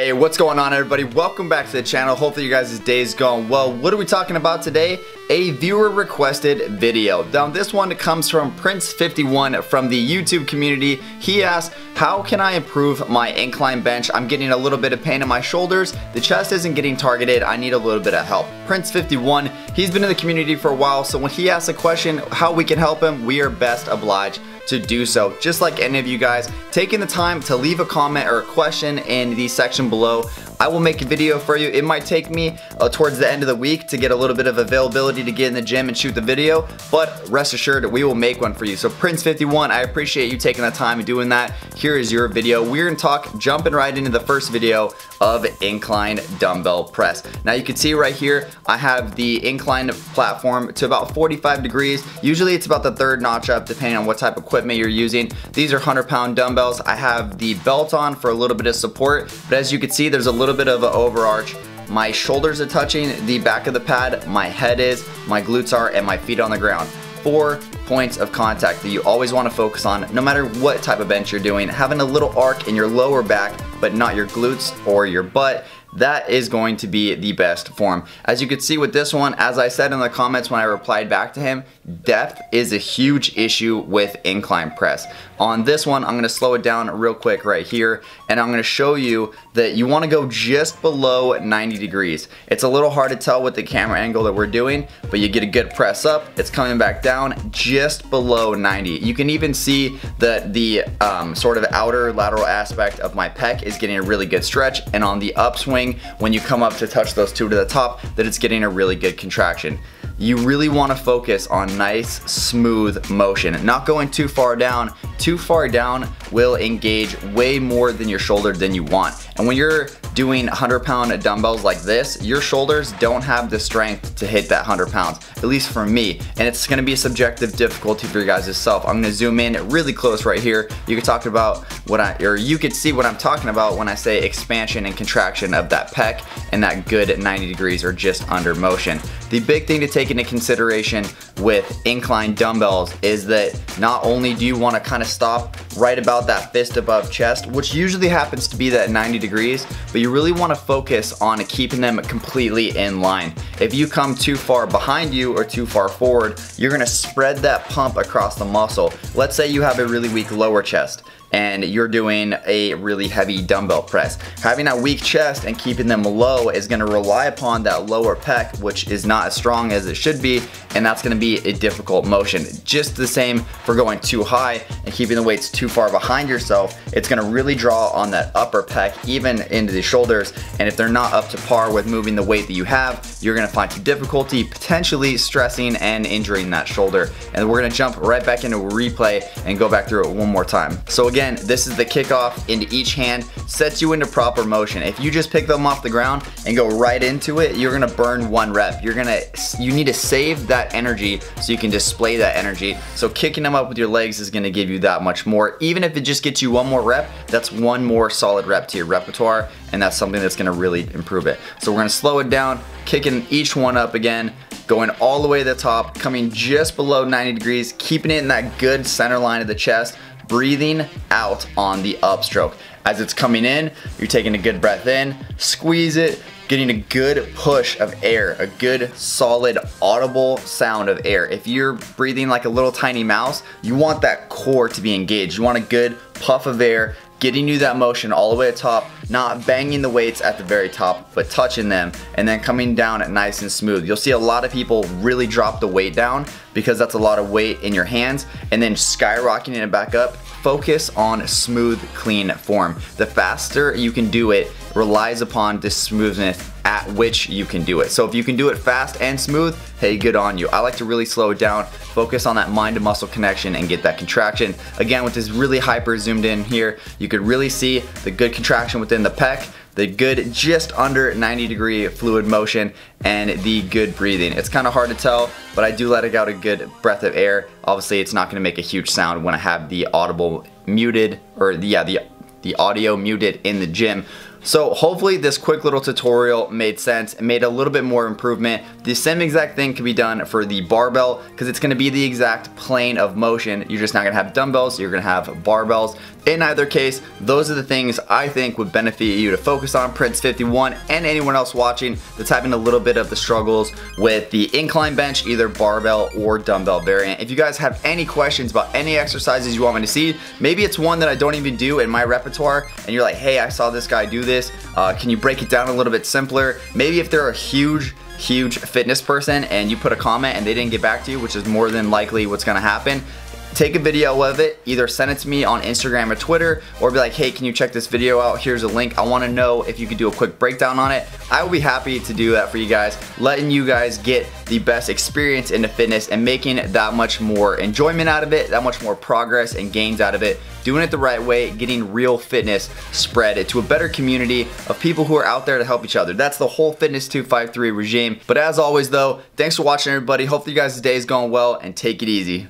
Hey, what's going on everybody? Welcome back to the channel. Hopefully you guys' day's going well. What are we talking about today? A viewer requested video. Now this one comes from Prince51 from the YouTube community. He asked, how can I improve my incline bench? I'm getting a little bit of pain in my shoulders. The chest isn't getting targeted. I need a little bit of help. Prince51, he's been in the community for a while, so when he asks a question, how we can help him, we are best obliged to do so. Just like any of you guys, taking the time to leave a comment or a question in the section below. I will make a video for you. It might take me towards the end of the week to get a little bit of availability to get in the gym and shoot the video, but rest assured we will make one for you. So Prince51, I appreciate you taking the time and doing that. Here is your video. We're gonna talk, jumping right into the first video of incline dumbbell press. Now you can see right here, I have the incline platform to about 45 degrees. Usually it's about the third notch up depending on what type of equipment you're using. These are 100-pound dumbbells. I have the belt on for a little bit of support, but as you can see, there's a little bit of an overarch. My shoulders are touching the back of the pad, my head is, my glutes are, and my feet on the ground. 4 points of contact that you always want to focus on no matter what type of bench you're doing. Having a little arc in your lower back but not your glutes or your butt, that is going to be the best form. As you can see with this one, as I said in the comments when I replied back to him, depth is a huge issue with incline press. On this one, I'm gonna slow it down real quick right here, and I'm gonna show you that you wanna go just below 90 degrees. It's a little hard to tell with the camera angle that we're doing, but you get a good press up, it's coming back down just below 90. You can even see that the sort of outer lateral aspect of my pec is getting a really good stretch, and on the upswing, when you come up to touch those two to the top, that it's getting a really good contraction. You really want to focus on nice, smooth motion, not going too far down. Too far down will engage way more than your shoulder than you want. And when you're doing 100-pound dumbbells like this, your shoulders don't have the strength to hit that 100 pounds, at least for me. And it's gonna be a subjective difficulty for you guys self. I'm gonna zoom in really close right here. You can talk about you could see what I'm talking about when I say expansion and contraction of that pec and that good 90 degrees or just under motion. The big thing to take into consideration with incline dumbbells is that not only do you want to kind of stop right about that fist above chest, which usually happens to be that 90 degrees, but you really want to focus on keeping them completely in line. If you come too far behind you or too far forward, you're going to spread that pump across the muscle. Let's say you have a really weak lower chest and you're doing a really heavy dumbbell press. Having that weak chest and keeping them low is gonna rely upon that lower pec, which is not as strong as it should be, and that's gonna be a difficult motion. Just the same for going too high and keeping the weights too far behind yourself, it's gonna really draw on that upper pec, even into the shoulders, and if they're not up to par with moving the weight that you have, you're gonna find some difficulty, potentially stressing and injuring that shoulder. And we're gonna jump right back into a replay and go back through it one more time. So again, this is the kickoff into each hand, sets you into proper motion. If you just pick them off the ground and go right into it, you're gonna burn 1 rep. You need to save that energy so you can display that energy. So kicking them up with your legs is gonna give you that much more. Even if it just gets you 1 more rep, that's 1 more solid rep to your repertoire, and that's something that's gonna really improve it. So we're gonna slow it down, kicking each one up again, going all the way to the top, coming just below 90 degrees, keeping it in that good center line of the chest, breathing out on the upstroke. As it's coming in, you're taking a good breath in, squeeze it, getting a good push of air, a good solid audible sound of air. If you're breathing like a little tiny mouse, you want that core to be engaged. You want a good puff of air, getting you that motion all the way to the top, not banging the weights at the very top, but touching them and then coming down nice and smooth. You'll see a lot of people really drop the weight down because that's a lot of weight in your hands and then skyrocketing it back up. Focus on smooth, clean form. The faster you can do it relies upon the smoothness at which you can do it. So if you can do it fast and smooth, hey, good on you. I like to really slow it down, focus on that mind to muscle connection and get that contraction. Again, with this really hyper zoomed in here, you could really see the good contraction within the pec, the good just under 90 degree fluid motion, and the good breathing. It's kind of hard to tell, but I do let it out a good breath of air. Obviously, it's not gonna make a huge sound when I have the audible muted, or the audio muted in the gym. So hopefully this quick little tutorial made sense and made a little bit more improvement. The same exact thing can be done for the barbell because it's going to be the exact plane of motion. You're just not going to have dumbbells, you're going to have barbells. In either case, those are the things I think would benefit you to focus on, Prince51, and anyone else watching that's having a little bit of the struggles with the incline bench, either barbell or dumbbell variant. If you guys have any questions about any exercises you want me to see, maybe it's one that I don't even do in my repertoire, and you're like, hey, I saw this guy do this, can you break it down a little bit simpler? Maybe if they're a huge fitness person and you put a comment and they didn't get back to you, which is more than likely what's gonna happen, take a video of it, either send it to me on Instagram or Twitter, or be like, hey, can you check this video out? Here's a link. I wanna know if you could do a quick breakdown on it. I will be happy to do that for you guys, letting you guys get the best experience into fitness and making that much more enjoyment out of it, that much more progress and gains out of it, doing it the right way, getting real fitness spread to a better community of people who are out there to help each other. That's the whole Fitness 253 regime. But as always though, thanks for watching everybody. Hopefully you guys' day is going well and take it easy.